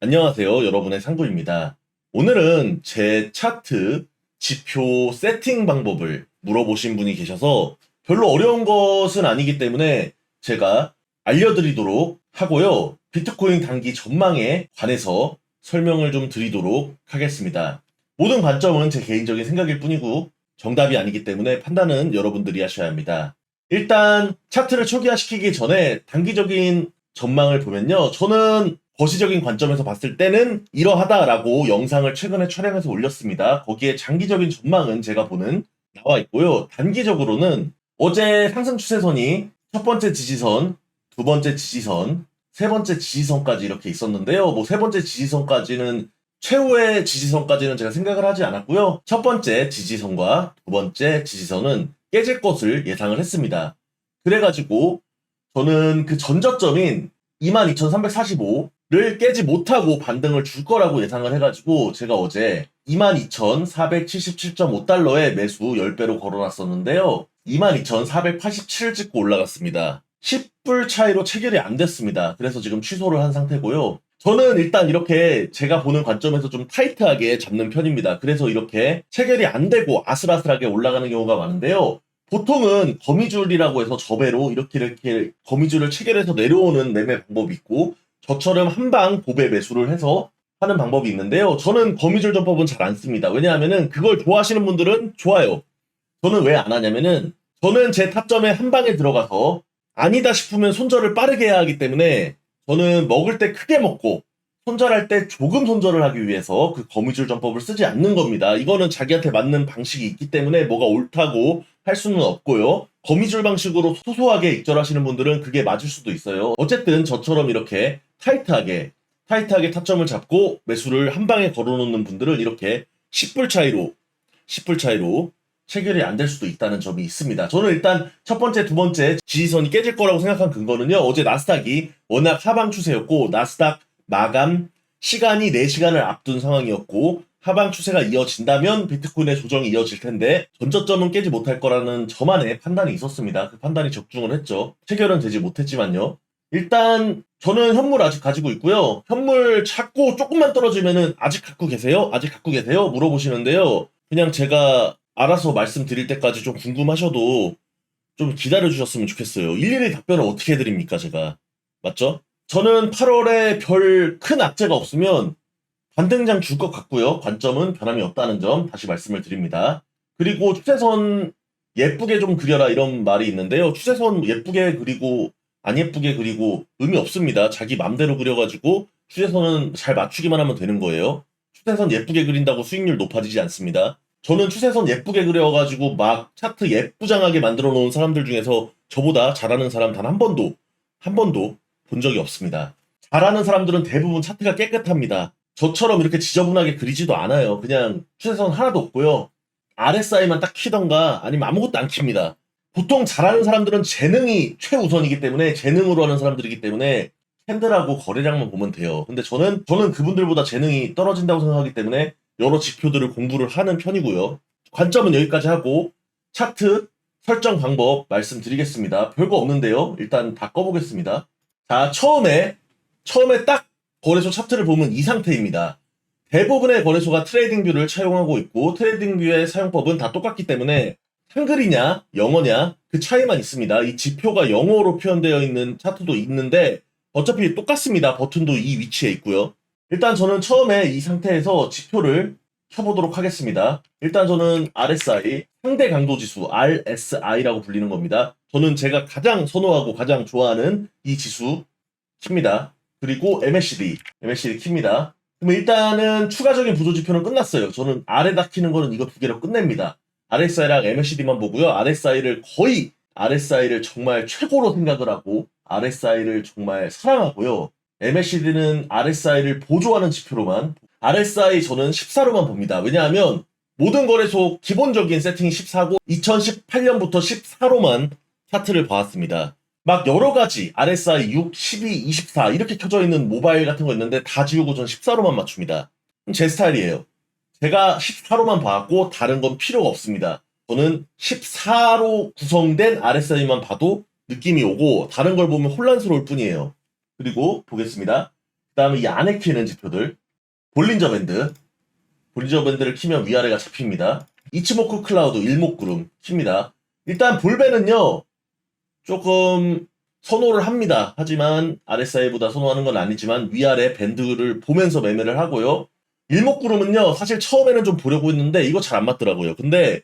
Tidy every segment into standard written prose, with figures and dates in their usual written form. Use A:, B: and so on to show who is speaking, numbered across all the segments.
A: 안녕하세요. 여러분의 상구입니다. 오늘은 제 차트 지표 세팅 방법을 물어보신 분이 계셔서 별로 어려운 것은 아니기 때문에 제가 알려드리도록 하고요. 비트코인 단기 전망에 관해서 설명을 좀 드리도록 하겠습니다. 모든 관점은 제 개인적인 생각일 뿐이고 정답이 아니기 때문에 판단은 여러분들이 하셔야 합니다. 일단 차트를 초기화시키기 전에 단기적인 전망을 보면요. 저는 거시적인 관점에서 봤을 때는 이러하다라고 영상을 최근에 촬영해서 올렸습니다. 거기에 장기적인 전망은 제가 보는 나와 있고요. 단기적으로는 어제 상승 추세선이 첫 번째 지지선, 두 번째 지지선, 세 번째 지지선까지 이렇게 있었는데요. 뭐 세 번째 지지선까지는 최후의 지지선까지는 제가 생각을 하지 않았고요. 첫 번째 지지선과 두 번째 지지선은 깨질 것을 예상을 했습니다. 그래가지고 저는 그 전저점인 22,345를 깨지 못하고 반등을 줄 거라고 예상을 해가지고 제가 어제 22,477.5달러에 매수 10배로 걸어놨었는데요. 22,487을 찍고 올라갔습니다. 10불 차이로 체결이 안 됐습니다. 그래서 지금 취소를 한 상태고요. 저는 일단 이렇게 제가 보는 관점에서 좀 타이트하게 잡는 편입니다. 그래서 이렇게 체결이 안 되고 아슬아슬하게 올라가는 경우가 많은데요. 보통은 거미줄이라고 해서 저배로 이렇게 거미줄을 체결해서 내려오는 매매 방법이 있고 저처럼 한방 보배 매수를 해서 하는 방법이 있는데요. 저는 거미줄 전법은 잘 안 씁니다. 왜냐하면은 그걸 좋아하시는 분들은 좋아요. 저는 왜 안 하냐면은 저는 제 타점에 한 방에 들어가서 아니다 싶으면 손절을 빠르게 해야 하기 때문에 저는 먹을 때 크게 먹고 손절할 때 조금 손절을 하기 위해서 그 거미줄 전법을 쓰지 않는 겁니다. 이거는 자기한테 맞는 방식이 있기 때문에 뭐가 옳다고 할 수는 없고요. 거미줄 방식으로 소소하게 익절하시는 분들은 그게 맞을 수도 있어요. 어쨌든 저처럼 이렇게 타이트하게 타점을 잡고 매수를 한 방에 걸어놓는 분들은 이렇게 10불 차이로 체결이 안 될 수도 있다는 점이 있습니다. 저는 일단 첫 번째, 두 번째 지지선이 깨질 거라고 생각한 근거는요. 어제 나스닥이 워낙 하방 추세였고 나스닥 마감 시간이 4시간을 앞둔 상황이었고 하방 추세가 이어진다면 비트코인의 조정이 이어질 텐데 전저점은 깨지 못할 거라는 저만의 판단이 있었습니다. 그 판단이 적중을 했죠. 체결은 되지 못했지만요. 일단 저는 현물 아직 가지고 있고요. 현물 찾고 조금만 떨어지면은 아직 갖고 계세요? 아직 갖고 계세요? 물어보시는데요. 그냥 제가 알아서 말씀드릴 때까지 좀 궁금하셔도 좀 기다려주셨으면 좋겠어요. 일일이 답변을 어떻게 해드립니까, 제가. 맞죠? 저는 8월에 별 큰 악재가 없으면 반등장 줄 것 같고요. 관점은 변함이 없다는 점 다시 말씀을 드립니다. 그리고 추세선 예쁘게 좀 그려라 이런 말이 있는데요. 추세선 예쁘게 그리고 안 예쁘게 그리고 의미 없습니다. 자기 맘대로 그려가지고 추세선은 잘 맞추기만 하면 되는 거예요. 추세선 예쁘게 그린다고 수익률 높아지지 않습니다. 저는 추세선 예쁘게 그려가지고 막 차트 예쁘장하게 만들어 놓은 사람들 중에서 저보다 잘하는 사람 단 한 번도 본 적이 없습니다. 잘하는 사람들은 대부분 차트가 깨끗합니다. 저처럼 이렇게 지저분하게 그리지도 않아요. 그냥 추세선 하나도 없고요. RSI만 딱 키던가 아니면 아무것도 안 킵니다. 보통 잘하는 사람들은 재능이 최우선이기 때문에 재능으로 하는 사람들이기 때문에 캔들하고 거래량만 보면 돼요. 근데 저는 그분들보다 재능이 떨어진다고 생각하기 때문에 여러 지표들을 공부를 하는 편이고요. 관점은 여기까지 하고 차트 설정 방법 말씀드리겠습니다. 별거 없는데요. 일단 다 꺼보겠습니다. 자, 처음에 딱 거래소 차트를 보면 이 상태입니다. 대부분의 거래소가 트레이딩 뷰를 차용하고 있고 트레이딩 뷰의 사용법은 다 똑같기 때문에 한글이냐 영어냐 그 차이만 있습니다. 이 지표가 영어로 표현되어 있는 차트도 있는데 어차피 똑같습니다. 버튼도 이 위치에 있고요. 일단 저는 처음에 이 상태에서 지표를 켜보도록 하겠습니다. 일단 저는 RSI, 상대 강도 지수, RSI라고 불리는 겁니다. 저는 제가 가장 선호하고 가장 좋아하는 이 지수 킵니다. 그리고 MACD 킵니다. 그럼 일단은 추가적인 부조지표는 끝났어요. 저는 아래다 키는 거는 이거 두 개로 끝냅니다. RSI랑 MACD만 보고요. RSI를 정말 최고로 생각을 하고 RSI를 정말 사랑하고요. MACD는 RSI를 보조하는 지표로만 RSI 저는 14로만 봅니다. 왜냐하면 모든 거래소 기본적인 세팅이 14고 2018년부터 14로만 차트를 봐왔습니다. 막 여러 가지 RSI 6, 12, 24 이렇게 켜져 있는 모바일 같은 거 있는데 다 지우고 전 14로만 맞춥니다. 제 스타일이에요. 제가 14로만 봐왔고 다른 건 필요가 없습니다. 저는 14로 구성된 RSI만 봐도 느낌이 오고 다른 걸 보면 혼란스러울 뿐이에요. 그리고 보겠습니다. 다음에 이 안에 키는 지표들. 볼린저 밴드. 볼린저 밴드를 키면 위아래가 잡힙니다. 이치모쿠 클라우드 일목구름 킵니다. 일단 볼베는요, 조금 선호를 합니다. 하지만 RSI보다 선호하는 건 아니지만 위아래 밴드를 보면서 매매를 하고요. 일목구름은요, 사실 처음에는 좀 보려고 했는데 이거 잘 안 맞더라고요. 근데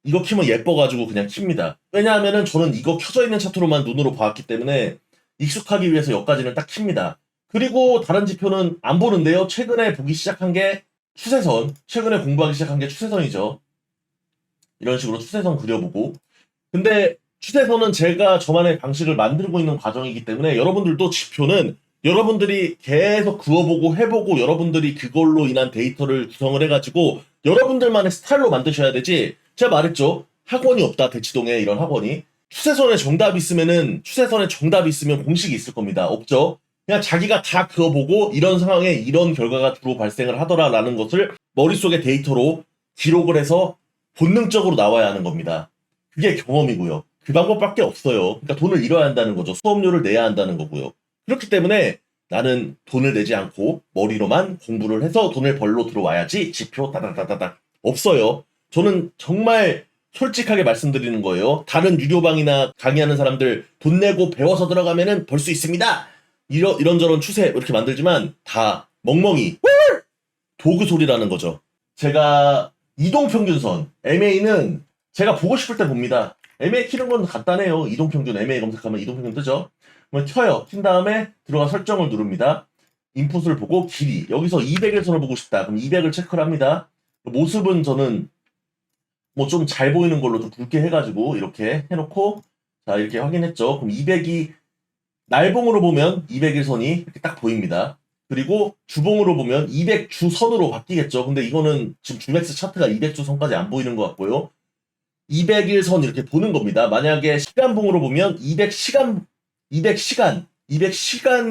A: 이거 키면 예뻐가지고 그냥 킵니다. 왜냐하면은 저는 이거 켜져 있는 차트로만 눈으로 봐왔기 때문에 익숙하기 위해서 여기까지는 딱 킵니다. 그리고 다른 지표는 안 보는데요. 최근에 보기 시작한 게 추세선. 최근에 공부하기 시작한 게 추세선이죠. 이런 식으로 추세선 그려보고. 근데 추세선은 제가 저만의 방식을 만들고 있는 과정이기 때문에 여러분들도 지표는 여러분들이 계속 그어보고 해보고 여러분들이 그걸로 인한 데이터를 구성을 해가지고 여러분들만의 스타일로 만드셔야 되지. 제가 말했죠. 학원이 없다. 대치동에 이런 학원이. 추세선에 정답이 있으면 공식이 있을 겁니다. 없죠. 그냥 자기가 다 그어보고 이런 상황에 이런 결과가 주로 발생을 하더라라는 것을 머릿속에 데이터로 기록을 해서 본능적으로 나와야 하는 겁니다. 그게 경험이고요. 그 방법밖에 없어요. 그러니까 돈을 잃어야 한다는 거죠. 수업료를 내야 한다는 거고요. 그렇기 때문에 나는 돈을 내지 않고 머리로만 공부를 해서 돈을 벌러 들어와야지 지표 따다다다닥 없어요. 저는 정말 솔직하게 말씀드리는 거예요. 다른 유료방이나 강의하는 사람들 돈 내고 배워서 들어가면은 벌 수 있습니다. 이런저런 추세 이렇게 만들지만 다 멍멍이 도구 소리라는 거죠. 제가 이동평균선 MA는 제가 보고 싶을 때 봅니다. MA 키는 건 간단해요. 이동평균 MA 검색하면 이동평균 뜨죠. 그러면 켜요. 킨 다음에 들어가 설정을 누릅니다. 인풋을 보고 길이. 여기서 200일선을 보고 싶다. 그럼 200을 체크를 합니다. 모습은 저는 뭐 좀 잘 보이는 걸로 좀 굵게 해가지고 이렇게 해놓고 자 이렇게 확인했죠. 그럼 200이 날봉으로 보면 200일선이 이렇게 딱 보입니다. 그리고 주봉으로 보면 200주선으로 바뀌겠죠. 근데 이거는 지금 주맥스 차트가 200주선까지 안 보이는 것 같고요. 200일선 이렇게 보는 겁니다. 만약에 시간봉으로 보면 200시간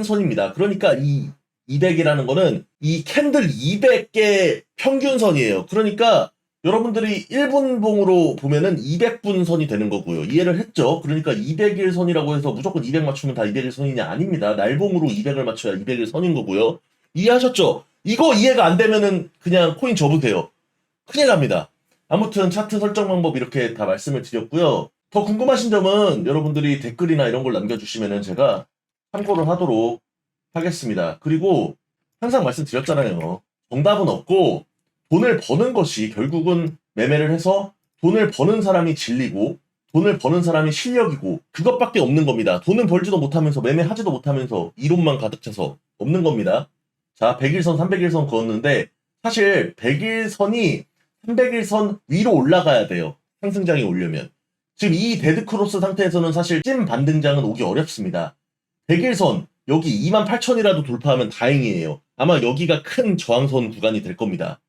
A: 선입니다. 그러니까 이 200이라는 거는 이 캔들 200개 평균선이에요. 그러니까 여러분들이 1분봉으로 보면은 200분 선이 되는 거고요. 이해를 했죠? 그러니까 200일 선이라고 해서 무조건 200 맞추면 다 200일 선이냐? 아닙니다. 날봉으로 200을 맞춰야 200일 선인 거고요. 이해하셨죠? 이거 이해가 안 되면은 그냥 코인 접으세요. 큰일 납니다. 아무튼 차트 설정 방법 이렇게 다 말씀을 드렸고요. 더 궁금하신 점은 여러분들이 댓글이나 이런 걸 남겨주시면은 제가 참고를 하도록 하겠습니다. 그리고 항상 말씀드렸잖아요. 정답은 없고 돈을 버는 것이 결국은 매매를 해서 돈을 버는 사람이 진리고 돈을 버는 사람이 실력이고 그것밖에 없는 겁니다. 돈은 벌지도 못하면서 매매하지도 못하면서 이론만 가득 차서 없는 겁니다. 자, 100일선, 300일선 그었는데 사실 100일선이 300일선 위로 올라가야 돼요. 상승장이 오려면. 지금 이 데드크로스 상태에서는 사실 찐 반등장은 오기 어렵습니다. 100일선 여기 28,000이라도 돌파하면 다행이에요. 아마 여기가 큰 저항선 구간이 될 겁니다.